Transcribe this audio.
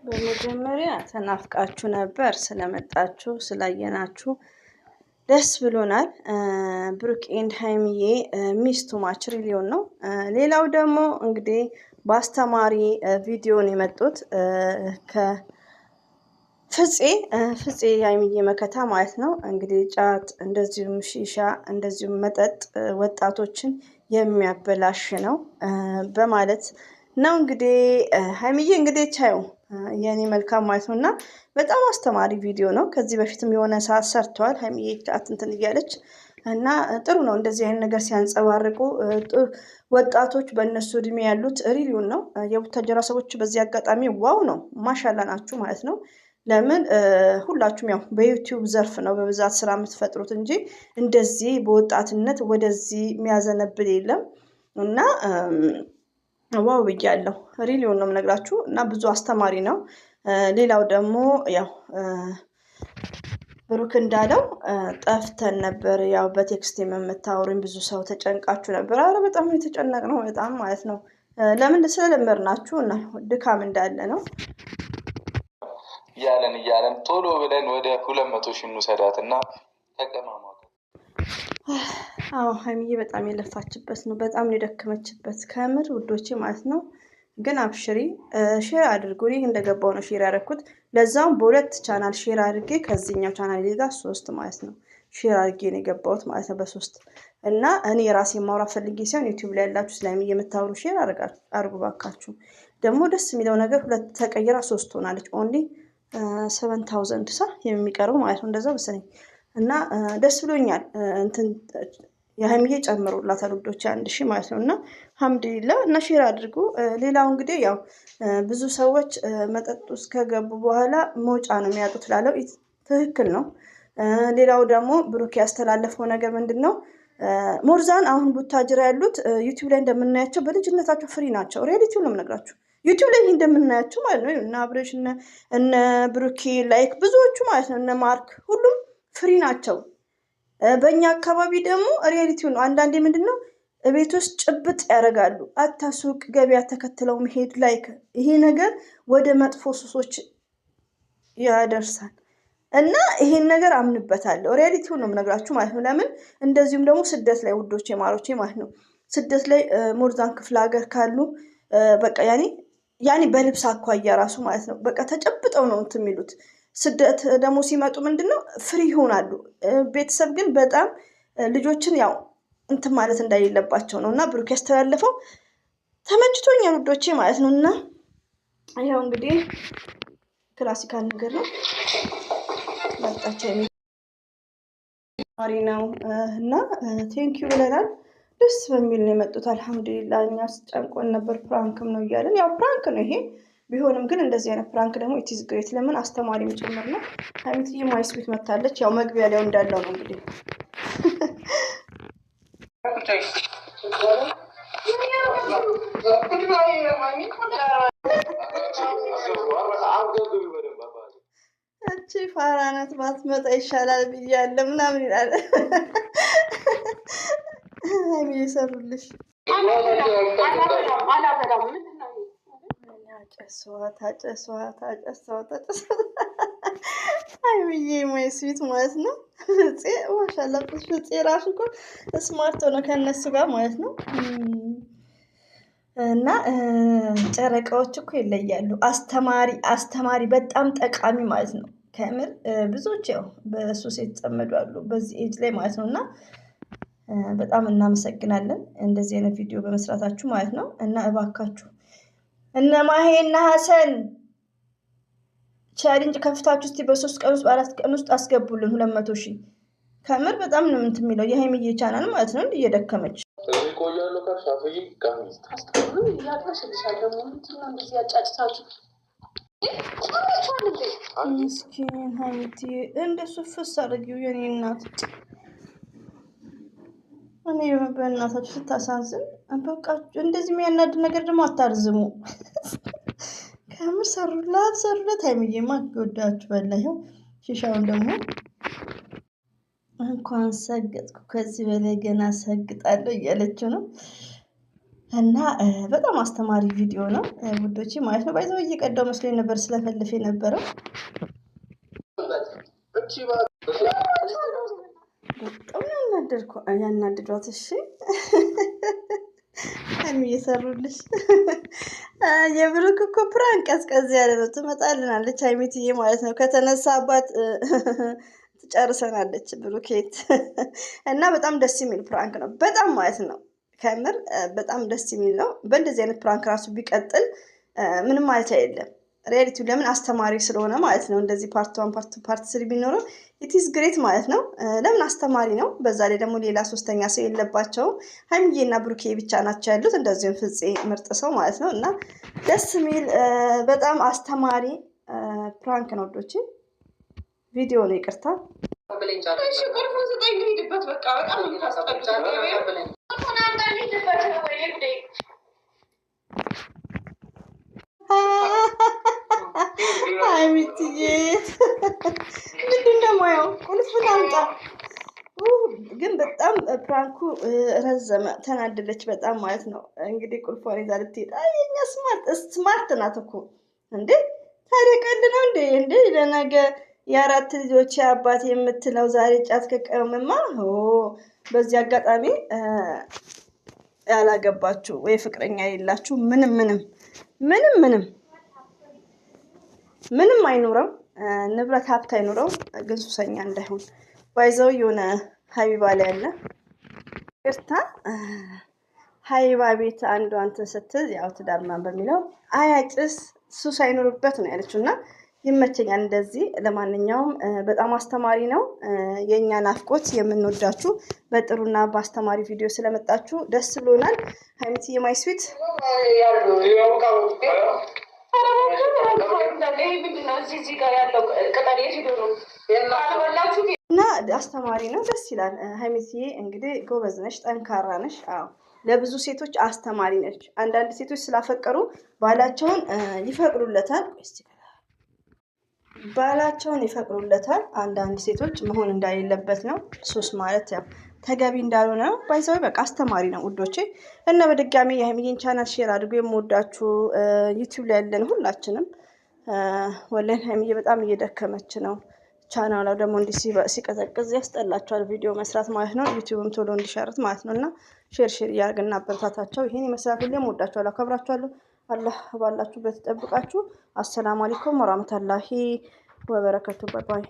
በመጀመሪያ ተናፍቃችሁ ነበር ስለመጣችሁ ስላየናችሁ ደስ ብሎናል። ብሩክ ኤንድ ሃይሚዬ ሚስቱ ማችሪሊዮን ነው። ሌላው ደግሞ እንግዲህ በአስተማሪ ቪዲዮን የመጡት ፍፄ ሃይሚዬ መከታ ማለት ነው። እንግዲህ ጫት እንደዚሁም ሺሻ እንደዚሁም መጠጥ ወጣቶችን የሚያበላሽ ነው በማለት ነው እንግዲህ ሃይሚዬ እንግዲህ ቻዩ የኔ መልካም ማለት ነው። እና በጣም አስተማሪ ቪዲዮ ነው። ከዚህ በፊትም የሆነ ሰዓት ሰርተዋል ሃይሚዬ ጫት እንትን እያለች እና ጥሩ ነው እንደዚህ አይነት ነገር ሲያንጸባርቁ ወጣቶች በእነሱ እድሜ ያሉት ሪሊውን ነው። የቡታጀራ ሰዎች በዚህ አጋጣሚ ዋው ነው ማሻላ ናችሁ ማለት ነው። ለምን ሁላችሁም ያው በዩቲዩብ ዘርፍ ነው በብዛት ስራ የምትፈጥሩት እንጂ እንደዚህ በወጣትነት ወደዚህ የሚያዘነብል የለም። እና ዋው ብያለሁ። ሪሊውን ነው የምነግራችሁ እና ብዙ አስተማሪ ነው። ሌላው ደግሞ ያው ብሩክ እንዳለው ጠፍተን ነበር። ያው በቴክስት የምታወሩኝ ብዙ ሰው ተጨንቃችሁ ነበር። አረ በጣም የተጨነቅነው በጣም ማለት ነው። ለምን ስለለመድናችሁ እና ድካም እንዳለ ነው እያለን ቶሎ ብለን ወደ 200 ሺህ እንውሰዳትና ተቀማማቁ። አዎ ሃይሚዬ በጣም የለፋችበት ነው። በጣም የደከመችበት ከምር ውዶቼ ማለት ነው። ግን አብሽሪ ሼር አድርጉ። እኔ እንደገባው ነው ሼር ያደረኩት። ለዛውም በሁለት ቻናል ሼር አድርጌ ከዚህኛው ቻናል ሌላ 3 ማለት ነው ሼር አድርጌ ነው የገባሁት ማለት ነው በ3 እና እኔ የራሴ ማውራት ፈልጌ ሳይሆን ዩቲዩብ ላይ ያላችሁ ስለሚ የምታወሩ ሼር አድርጉ ባካችሁ። ደግሞ ደስ የሚለው ነገር 2 ተቀይራ 3 ሆናለች። ኦንሊ 7000 ሳ የሚቀርቡ ማለት ነው እንደዛ መሰለኝ። እና ደስ ብሎኛል። እንትን የሃይሚዬ ጨምሩላታል ውዶች 1000 ማለት ነው። እና አልሐምዱሊላህ እና ሼር አድርጉ። ሌላው እንግዲህ ያው ብዙ ሰዎች መጠጥ ውስጥ ከገቡ በኋላ መውጫ ነው የሚያጡት ላለው ትክክል ነው። ሌላው ደግሞ ብሩክ ያስተላለፈው ነገር ምንድነው? ሞርዛን አሁን ቡታጅራ ያሉት ዩቲዩብ ላይ እንደምናያቸው በልጅነታቸው ፍሪ ናቸው። ሪያሊቲው ነው የምነግራችሁ። ዩቲዩብ ላይ እንደምናያቸው ማለት ነው። እና አብሬሽ እነ ብሩኬ ላይክ ብዙዎቹ ማለት ነው እነ ማርክ ሁሉም ፍሪ ናቸው። በእኛ አካባቢ ደግሞ ሪያሊቲው ነው። አንዳንዴ ምንድነው ቤት ውስጥ ጭብጥ ያደርጋሉ። አታሱቅ ገበያ ተከትለው መሄድ ላይክ ይሄ ነገር ወደ መጥፎ ሱሶች ያደርሳል። እና ይሄን ነገር አምንበታለሁ። ሪያሊቲው ነው የምነግራችሁ ማለት ነው። ለምን እንደዚሁም ደግሞ ስደት ላይ ውዶቼ ማሮቼ ማለት ነው ስደት ላይ ሞርዛን ክፍለ ሀገር ካሉ በቃ ያኔ በልብስ አኳያ ራሱ ማለት ነው በቃ ተጨብጠው ነው እንትን የሚሉት። ስደት ደግሞ ሲመጡ ምንድነው ፍሪ ይሆናሉ። ቤተሰብ ግን በጣም ልጆችን ያው እንትን ማለት እንዳይለባቸው ነው። እና ብሩክ ያስተላለፈው ተመችቶኛል ውዶቼ ማለት ነው። እና ያው እንግዲህ ክላሲካል ነገር ነው መጣቸው ነው እና ቴንኪዩ ብለናል። ደስ በሚል ነው የመጡት። አልሐምዱሊላህ እኛ አስጨንቆን ነበር ፕራንክም ነው እያለን ያው ፕራንክ ነው ይሄ ቢሆንም ግን እንደዚህ አይነት ፕራንክ ደግሞ ኢት ኢዝ ግሬት። ለምን አስተማሪም ጭምር ነው። ሃይሚዬ ማይስ ቤት መታለች። ያው መግቢያ ላይ እንዳለው ነው እንግዲህ እቺ ፋራናት ባትመጣ ይሻላል ብያለሁ ምናምን ይላል። ሃይሚዬ ሰሩልሽ አጨሷት። ሃይሚዬ ማይስ ቤት ማለት ነው። ፍፄ ማሻአላ ፍፄ ራሱ እኮ ስማርት ሆነ ከነሱ ጋር ማለት ነው። እና ጨረቃዎች እኮ ይለያሉ። አስተማሪ በጣም ጠቃሚ ማለት ነው። ከምር ብዙዎች ያው በሱስ የተጠመዱ አሉ በዚህ ኤጅ ላይ ማለት ነው። እና በጣም እናመሰግናለን እንደዚህ አይነት ቪዲዮ በመስራታችሁ ማለት ነው። እና እባካችሁ እነ ማሄ እና ሀሰን ቻሌንጅ ከፍታችሁ እስቲ በ3 ቀን ውስጥ በ4 ቀን ውስጥ አስገቡልን 200 ሺህ። ከምር በጣም ነው እንትን የሚለው የሃይሚዬ ቻናል ማለት ነው። እየደከመች ምስኪን ሃይሚዬ እንደሱ ፍስ አድርጊው የኔ እናት። እኔ በእናታችሁ ስታሳዝን በቃ እንደዚህ የሚያናድ ነገር ደግሞ አታርዝሙ። ከምር ሰሩላት ሃይሚዬማ ወዳችሁ በላይው ሺሻውን ደግሞ እንኳን ሰግጥኩ ከዚህ በላይ ገና ሰግጣለሁ እያለችው ነው። እና በጣም አስተማሪ ቪዲዮ ነው ውዶቼ ማለት ነው። ባይዘው እየቀዳው መስሎኝ ነበር ስለፈልፍ የነበረው በጣም ያናድዷት። እሺ እየሰሩልሽ የብሩክ እኮ ፕራንክ ቀዝቀዝ ያለ ነው። ትመጣልናለች ሀይሚትዬ ማለት ነው። ከተነሳባት ትጨርሰናለች ብሩኬት እና በጣም ደስ የሚል ፕራንክ ነው። በጣም ማለት ነው ከምር በጣም ደስ የሚል ነው። በእንደዚህ አይነት ፕራንክ ራሱ ቢቀጥል ምንም ማለት አይደለም። ሪያሊቲው ለምን አስተማሪ ስለሆነ ማለት ነው። እንደዚህ ፓርት 1 ፓርት 3 ቢኖረው ኢትስ ግሬት ማለት ነው። ለምን አስተማሪ ነው። በዛ ላይ ደግሞ ሌላ ሶስተኛ ሰው የለባቸውም። ሀይሚዬና ብሩኬ ብቻ ናቸው ያሉት። እንደዚሁም ፍፄ ምርጥ ሰው ማለት ነው። እና ደስ የሚል በጣም አስተማሪ ፕራንክ ነው ወዶቼ። ቪዲዮ ነው ይቅርታ። ሀይሚትዬ ምንድን ነው ሙያው? ቁልፉን አምጣ። ግን በጣም ፕራንኩ ረዘመ። ተናደደች በጣም ማለት ነው። እንግዲህ ቁልፏን ይዛ ልትሄድ። የኛ ስማርት ናት እኮ እንዴ! ታዲያ ቀልድ ነው እንዴ? ለነገ የአራት ልጆች አባት የምትለው ዛሬ ጫት ከቀመማ። በዚህ አጋጣሚ ያላገባችሁ ወይ ፍቅረኛ የሌላችሁ ምንም አይኖረው፣ ንብረት ሀብት አይኖረው፣ ግን ሱሰኛ እንዳይሆን ባይዘው የሆነ ሀቢባ ላይ ያለ ቅርታ ሀቢባ ቤት አንዱ አንተን ስትል ያው ትዳር ምናምን በሚለው አያጭስ ሱስ አይኖርበት ነው ያለችው እና ይመቸኛል እንደዚህ። ለማንኛውም በጣም አስተማሪ ነው። የእኛ ናፍቆት የምንወዳችሁ በጥሩና በአስተማሪ ቪዲዮ ስለመጣችሁ ደስ ብሎናል። ሀይሚትዬ ማይ ስዊት እና አስተማሪ ነው። ደስ ይላል። ሀይሚትዬ እንግዲህ ጎበዝ ነሽ፣ ጠንካራ ነሽ። አዎ ለብዙ ሴቶች አስተማሪ ነች። አንዳንድ ሴቶች ስላፈቀሩ ባላቸውን ይፈቅዱለታል። አንዳንድ ሴቶች መሆን እንደሌለበት ነው። ሱስ ማለት ያው ተገቢ እንዳልሆነ ነው። ባይዘው በቃ አስተማሪ ነው ውዶቼ። እና በድጋሚ የሀይሚዬን ቻናል ሼር አድርጎ የምወዳችሁ ዩቲዩብ ላይ ያለን ሁላችንም ወለን ሀይሚዬ በጣም እየደከመች ነው። ቻናሏ ደግሞ እንዲህ ሲቀዘቅዝ ያስጠላቸዋል ቪዲዮ መስራት ማለት ነው። ዩቲዩብም ቶሎ እንዲሸርት ማለት ነው። እና ሼር እያደረግን አበረታታቸው። ይሄን ይመስላል። ሁሌም ወዳችኋለሁ፣ አከብራችኋለሁ። አላህ ባላችሁበት ይጠብቃችሁ። አሰላሙ አለይኩም ወራህመቱላሂ ወበረከቱ። ባይ